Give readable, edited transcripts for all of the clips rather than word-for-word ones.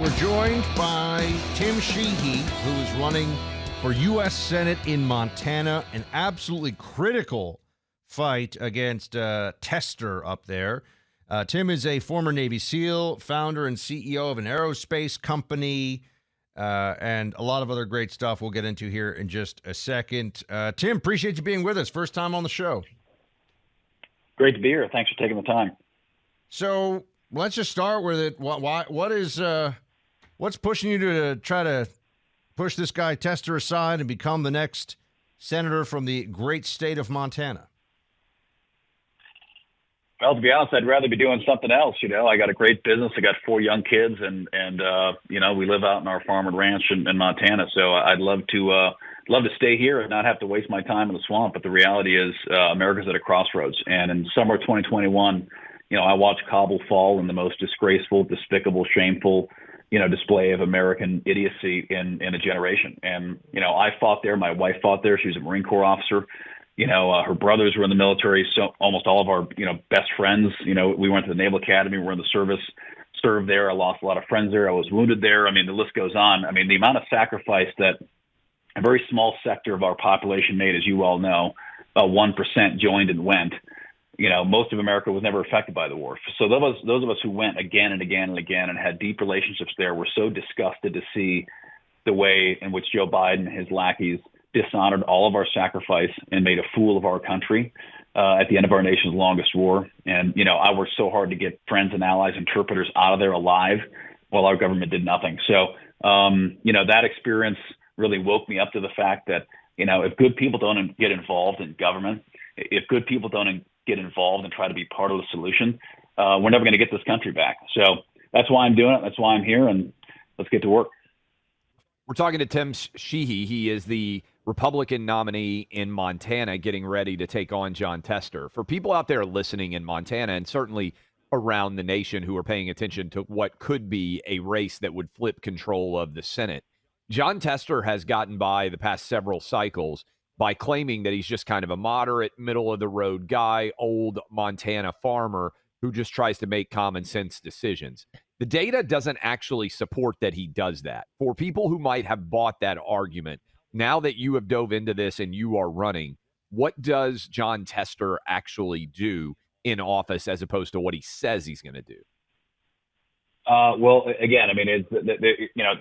We're joined by Tim Sheehy, who is running for U.S. Senate in Montana, an absolutely critical fight against Tester up there. Tim is a former Navy SEAL, founder and CEO of an aerospace company, and a lot of other great stuff we'll get into here in just a second. Tim, appreciate you being with us. First time on the show. Great to be here. Thanks for taking the time. So let's just start with it. What's pushing you to try to push this guy Tester aside and become the next senator from the great state of Montana? Well, to be honest, I'd rather be doing something else. I got a great business. I got 4 young kids, and we live out in our farm and ranch in Montana. So I'd love to stay here and not have to waste my time in the swamp. But the reality is, America's at a crossroads. And in summer 2021, I watched Kabul fall in the most disgraceful, despicable, shameful, display of American idiocy in a generation. And, I fought there. My wife fought there. She was a Marine Corps officer. Her brothers were in the military. So almost all of our, best friends, we went to the Naval Academy. We were in the service, served there. I lost a lot of friends there. I was wounded there. I mean, the list goes on. I mean, the amount of sacrifice that a very small sector of our population made, as you all know, 1% joined and went. Most of America was never affected by the war. So those of us who went again and again and again and had deep relationships there were so disgusted to see the way in which Joe Biden and his lackeys dishonored all of our sacrifice and made a fool of our country at the end of our nation's longest war. And, I worked so hard to get friends and allies, interpreters out of there alive while our government did nothing. So, that experience really woke me up to the fact that, if good people don't get involved in government, if good people don't get involved and try to be part of the solution, we're never going to get this country back. So that's why I'm doing it. That's why I'm here. And let's get to work. We're talking to Tim Sheehy. He is the Republican nominee in Montana getting ready to take on Jon Tester. For people out there listening in Montana and certainly around the nation who are paying attention to what could be a race that would flip control of the Senate, Jon Tester has gotten by the past several cycles by claiming that he's just kind of a moderate, middle-of-the-road guy, old Montana farmer who just tries to make common sense decisions. The data doesn't actually support that he does that. For people who might have bought that argument, now that you have dove into this and you are running, what does Jon Tester actually do in office as opposed to what he says he's going to do? Well, again, I mean,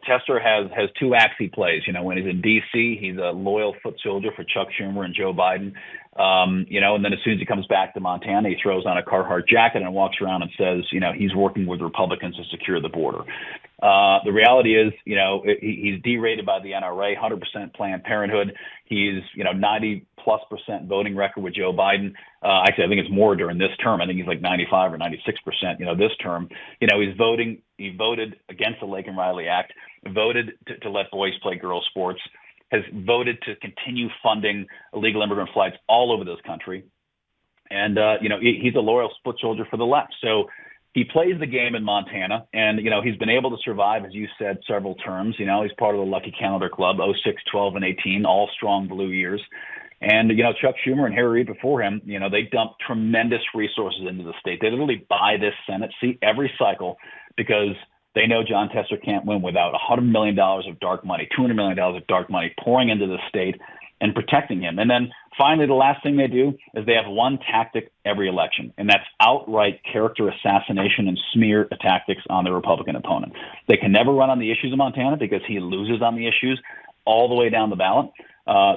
Tester has 2 acts he plays. When he's in D.C., he's a loyal foot soldier for Chuck Schumer and Joe Biden. And then as soon as he comes back to Montana, he throws on a Carhartt jacket and walks around and says, he's working with Republicans to secure the border. The reality is, he's derated by the NRA, 100% Planned Parenthood. He's, 90+% voting record with Joe Biden. Actually, I think it's more during this term. I think he's like 95 or 96%, this term. He voted against the Lake and Riley Act, voted to let boys play girls sports, has voted to continue funding illegal immigrant flights all over this country. And, he's a loyal foot soldier for the left. So he plays the game in Montana, and, he's been able to survive, as you said, several terms. He's part of the Lucky Calendar Club, 06, 12, and 18, all strong blue years. And, Chuck Schumer and Harry Reid before him, they dumped tremendous resources into the state. They literally buy this Senate seat every cycle because they know Jon Tester can't win without $100 million of dark money, $200 million of dark money pouring into the state and protecting him. And then finally, the last thing they do is they have one tactic every election, and that's outright character assassination and smear tactics on the Republican opponent. They can never run on the issues of Montana because he loses on the issues all the way down the ballot.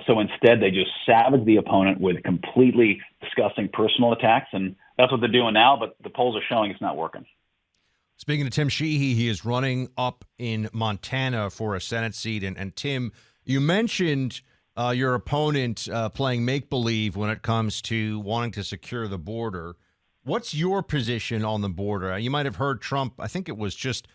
So instead, they just savage the opponent with completely disgusting personal attacks, and that's what they're doing now, but the polls are showing it's not working. Speaking to Tim Sheehy, he is running up in Montana for a Senate seat. And Tim, you mentioned your opponent playing make-believe when it comes to wanting to secure the border. What's your position on the border? You might have heard Trump, I think it was just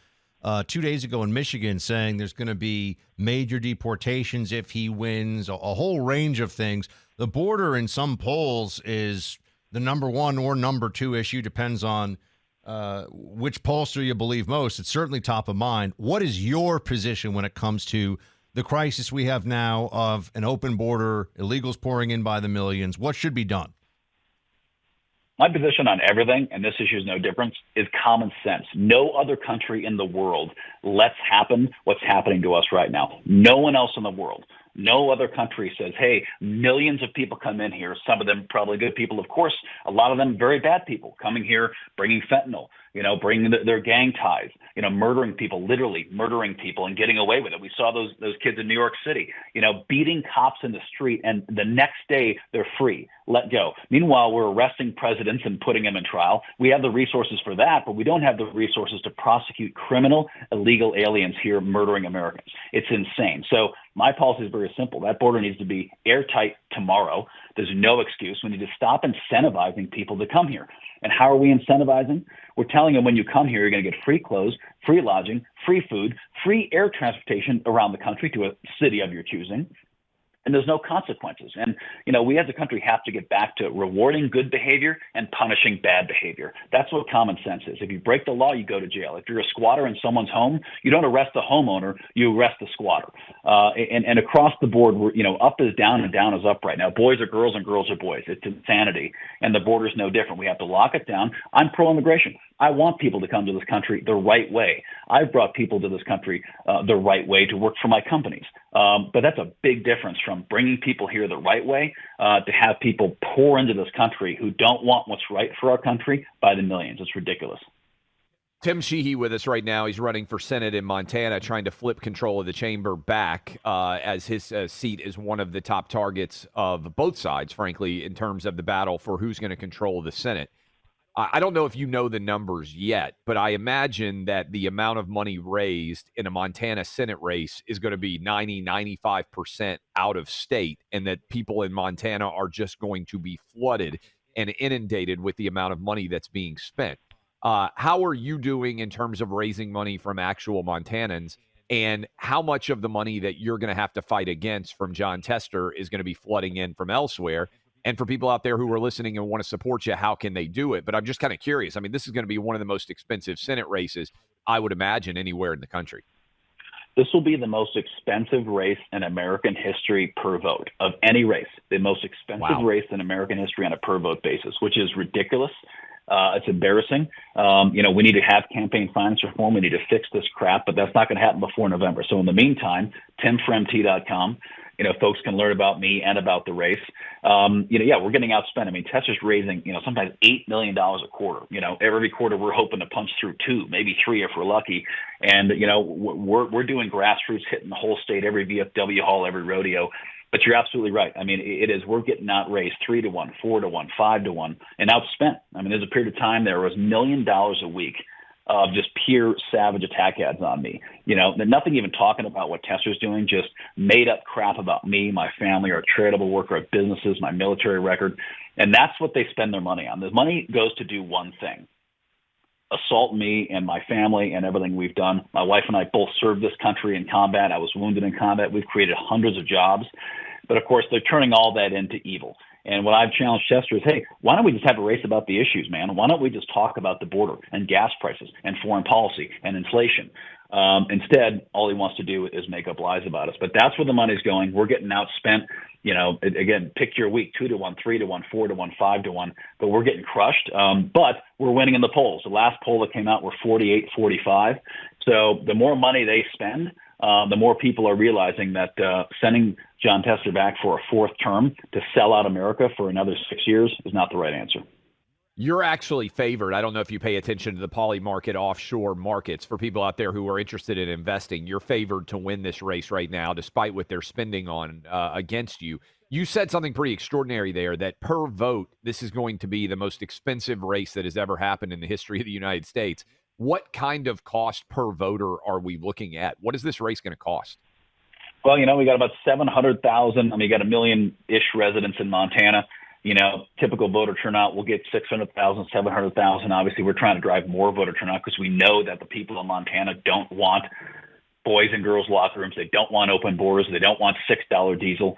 2 days ago in Michigan, saying there's going to be major deportations if he wins, a whole range of things. The border in some polls is the number 1 or number 2 issue, depends on which pollster you believe most. It's certainly top of mind. What is your position when it comes to the crisis we have now of an open border, illegals pouring in by the millions? What should be done? My position on everything, and this issue is no different, is common sense. No other country in the world lets happen what's happening to us right now. No one else in the world. No other country says, hey, millions of people come in here, some of them probably good people, of course, a lot of them very bad people coming here, bringing fentanyl, bringing their gang ties, murdering people, literally murdering people and getting away with it. We saw those kids in New York City, beating cops in the street, and the next day they're free, let go. Meanwhile, we're arresting presidents and putting them in trial. We have the resources for that, but we don't have the resources to prosecute criminal, illegal aliens here murdering Americans. It's insane. So my policy is very simple. That border needs to be airtight tomorrow. There's no excuse. We need to stop incentivizing people to come here. And how are we incentivizing? We're telling them when you come here, you're going to get free clothes, free lodging, free food, free air transportation around the country to a city of your choosing. And there's no consequences. And, we as a country have to get back to rewarding good behavior and punishing bad behavior. That's what common sense is. If you break the law, you go to jail. If you're a squatter in someone's home, you don't arrest the homeowner, you arrest the squatter. And across the board, up is down and down is up right now. Boys are girls and girls are boys. It's insanity. And the border's no different. We have to lock it down. I'm pro-immigration. I want people to come to this country the right way. I've brought people to this country the right way to work for my companies. But that's a big difference from bringing people here the right way to have people pour into this country who don't want what's right for our country by the millions. It's ridiculous. Tim Sheehy with us right now. He's running for Senate in Montana, trying to flip control of the chamber back as his seat is one of the top targets of both sides, frankly, in terms of the battle for who's going to control the Senate. I don't know if you know the numbers yet, but I imagine that the amount of money raised in a Montana Senate race is going to be 95% out of state, and that people in Montana are just going to be flooded and inundated with the amount of money that's being spent. How are you doing in terms of raising money from actual Montanans, and how much of the money that you're going to have to fight against from Jon Tester is going to be flooding in from elsewhere? And for people out there who are listening and want to support you, how can they do it? But I'm just kind of curious. I mean, this is going to be one of the most expensive Senate races, I would imagine, anywhere in the country. This will be the most expensive race in American history per vote of any race. The most expensive race in American history on a per vote basis, which is ridiculous. It's embarrassing. We need to have campaign finance reform. We need to fix this crap, but that's not going to happen before November. So in the meantime, timformt.com. Folks can learn about me and about the race. We're getting outspent. I mean, Tesla's raising, sometimes $8 million a quarter. Every quarter we're hoping to punch through 2, maybe 3 if we're lucky. And, we're doing grassroots, hitting the whole state, every VFW hall, every rodeo. But you're absolutely right. I mean, it is. We're getting outraised 3-1, 4-1, 5-1, and outspent. I mean, there's a period of time there was $1 million a week of just pure savage attack ads on me. Nothing even talking about what Tester's doing, just made up crap about me, my family, our charitable work, our businesses, my military record. And that's what they spend their money on. The money goes to do one thing: assault me and my family and everything we've done. My wife and I both served this country in combat. I was wounded in combat. We've created hundreds of jobs. But of course, they're turning all that into evil. And what I've challenged Chester is, hey, why don't we just have a race about the issues, man? Why don't we just talk about the border and gas prices and foreign policy and inflation? Instead, all he wants to do is make up lies about us. But that's where the money's going. We're getting outspent. Again, pick your week: 2-1, 3-1, 4-1, 5-1. But we're getting crushed. But we're winning in the polls. The last poll that came out, we're 48-45. So the more money they spend, the more people are realizing that sending Jon Tester back for a 4th term to sell out America for another 6 years is not the right answer. You're actually favored. I don't know if you pay attention to the poly market offshore markets. For people out there who are interested in investing, you're favored to win this race right now, despite what they're spending on against you. You said something pretty extraordinary there, that per vote, this is going to be the most expensive race that has ever happened in the history of the United States. What kind of cost per voter are we looking at? What is this race going to cost? Well, we got about 700,000. You got 1 million-ish residents in Montana. Typical voter turnout, we'll get 600,000, 700,000. Obviously, we're trying to drive more voter turnout because we know that the people in Montana don't want boys and girls locker rooms. They don't want open borders. They don't want $6 diesel.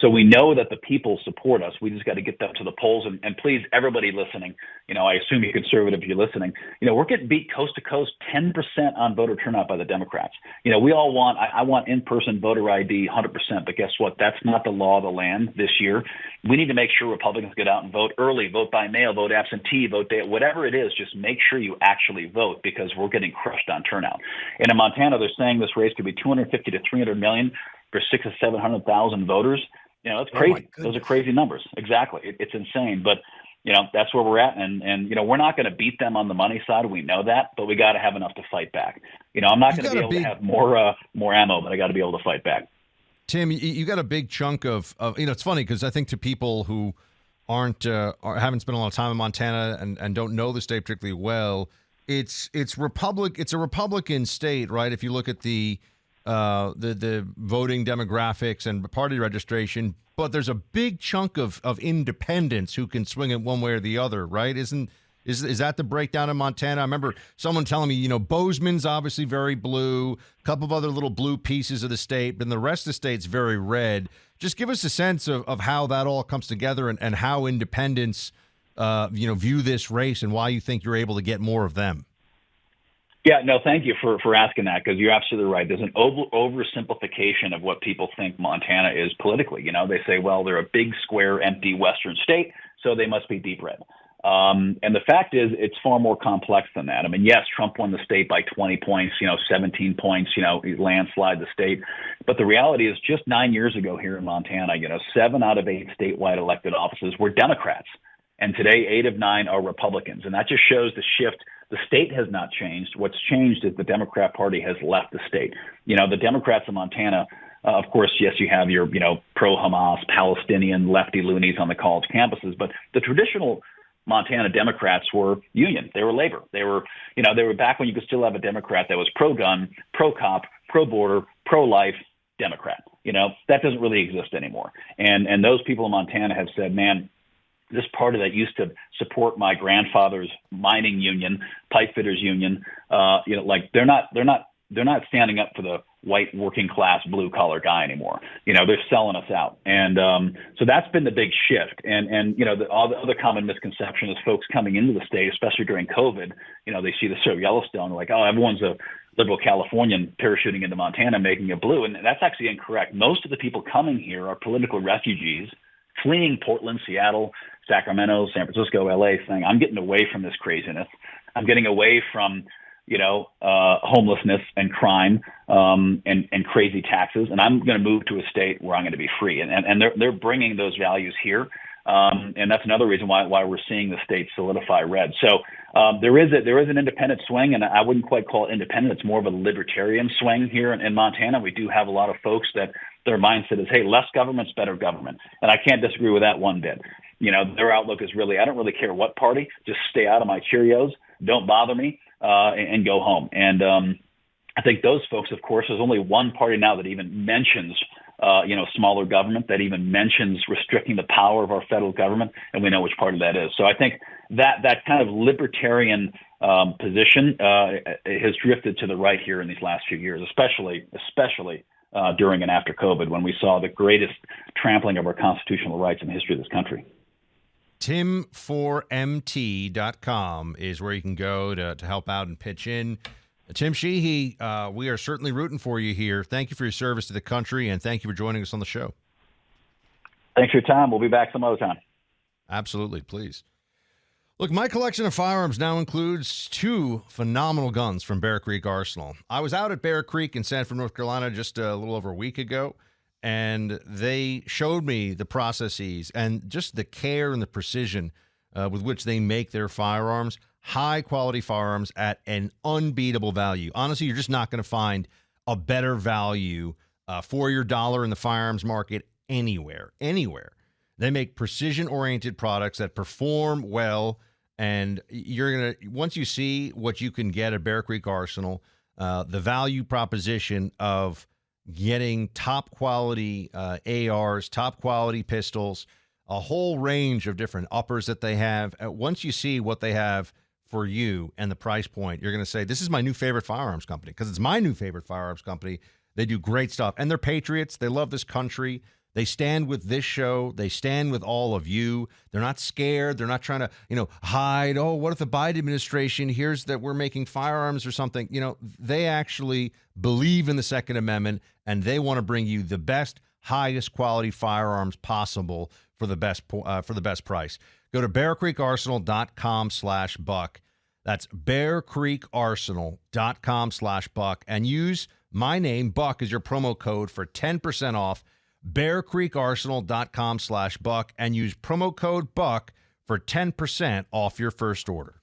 So we know that the people support us. We just got to get them to the polls. And please, everybody listening, I assume you're conservative if you're listening. We're getting beat coast to coast 10% on voter turnout by the Democrats. We all want, I want in-person voter ID 100%, but guess what? That's not the law of the land this year. We need to make sure Republicans get out and vote early, vote by mail, vote absentee, vote day, whatever it is, just make sure you actually vote because we're getting crushed on turnout. And in Montana, they're saying this race could be 250 to 300 million for 600,000 to 700,000 voters. That's crazy. Those are crazy numbers. Exactly. It's insane. But, that's where we're at. And we're not going to beat them on the money side. We know that, but we got to have enough to fight back. I'm not going to be able to have more ammo, but I got to be able to fight back. Tim, you got a big chunk of it's funny because I think to people who haven't spent a lot of time in Montana and don't know the state particularly well, it's a Republican state, right? If you look at the voting demographics and party registration, but there's a big chunk of independents who can swing it one way or the other, right? Is that the breakdown in Montana? I remember someone telling me, Bozeman's obviously very blue, a couple of other little blue pieces of the state, but the rest of the state's very red. Just give us a sense of how that all comes together and how independents, view this race and why you think you're able to get more of them. Yeah, no, thank you for asking that because you're absolutely right. There's an oversimplification of what people think Montana is politically. They say, well, they're a big, square, empty Western state, so they must be deep red. And the fact is, it's far more complex than that. I mean, yes, Trump won the state by 20 points, 17 points, he landslide the state. But the reality is just 9 years ago here in Montana, 7 out of 8 statewide elected offices were Democrats. And today, 8 of 9 are Republicans. And that just shows the shift. The state has not changed. What's changed is the Democrat Party has left the state. The Democrats in Montana, of course, yes, you have your, pro-Hamas, Palestinian, lefty loonies on the college campuses. But the traditional Montana Democrats were union. They were labor. They were back when you could still have a Democrat that was pro-gun, pro-cop, pro-border, pro-life Democrat. That doesn't really exist anymore. And those people in Montana have said, man, this party that used to support my grandfather's mining union, pipe fitters union, they're not standing up for the white working class blue collar guy anymore. They're selling us out. And so that's been the big shift. And all the other common misconception is folks coming into the state, especially during COVID, they see the show Yellowstone, like, oh, everyone's a liberal Californian parachuting into Montana, making it blue. And that's actually incorrect. Most of the people coming here are political refugees fleeing Portland, Seattle, Sacramento, San Francisco, LA, saying, I'm getting away from this craziness. I'm getting away from, homelessness and crime and crazy taxes. And I'm going to move to a state where I'm going to be free. And they're bringing those values here. And that's another reason why we're seeing the state solidify red. So there is an independent swing, and I wouldn't quite call it independent. It's more of a libertarian swing here in Montana. We do have a lot of folks that their mindset is, hey, less government's better government. And I can't disagree with that one bit. Their outlook is really, I don't really care what party, just stay out of my Cheerios, don't bother me, and go home. And I think those folks, of course, there's only one party now that even mentions smaller government, that even mentions restricting the power of our federal government, and we know which party that is. So I think that kind of libertarian position has drifted to the right here in these last few years, especially during and after COVID, when we saw the greatest trampling of our constitutional rights in the history of this country. Tim4MT.com is where you can go to help out and pitch in. Tim Sheehy, we are certainly rooting for you here. Thank you for your service to the country, and thank you for joining us on the show. Thanks for your time. We'll be back some other time. Absolutely, please. Look, my collection of firearms now includes 2 phenomenal guns from Bear Creek Arsenal. I was out at Bear Creek in Sanford, North Carolina just a little over a week ago, and they showed me the processes and just the care and the precision with which they make their firearms. High-quality firearms at an unbeatable value. Honestly, you're just not going to find a better value for your dollar in the firearms market anywhere. They make precision-oriented products that perform well, and you're going to, once you see what you can get at Bear Creek Arsenal, the value proposition of getting top-quality ARs, top-quality pistols, a whole range of different uppers that they have. Once you see what they have for you and the price point, you're going to say, this is my new favorite firearms company, because it's my new favorite firearms company. They do great stuff, and they're patriots. They love this country. They stand with this show. They stand with all of you. They're not scared. They're not trying to, hide. Oh, what if the Biden administration hears that we're making firearms or something? They actually believe in the Second Amendment, and they want to bring you the best, highest quality firearms possible for the best price. Go to bearcreekarsenal.com/buck. That's bearcreekarsenal.com/buck, and use my name, Buck, as your promo code for 10% off. bearcreekarsenal.com/buck, and use promo code Buck for 10% off your first order.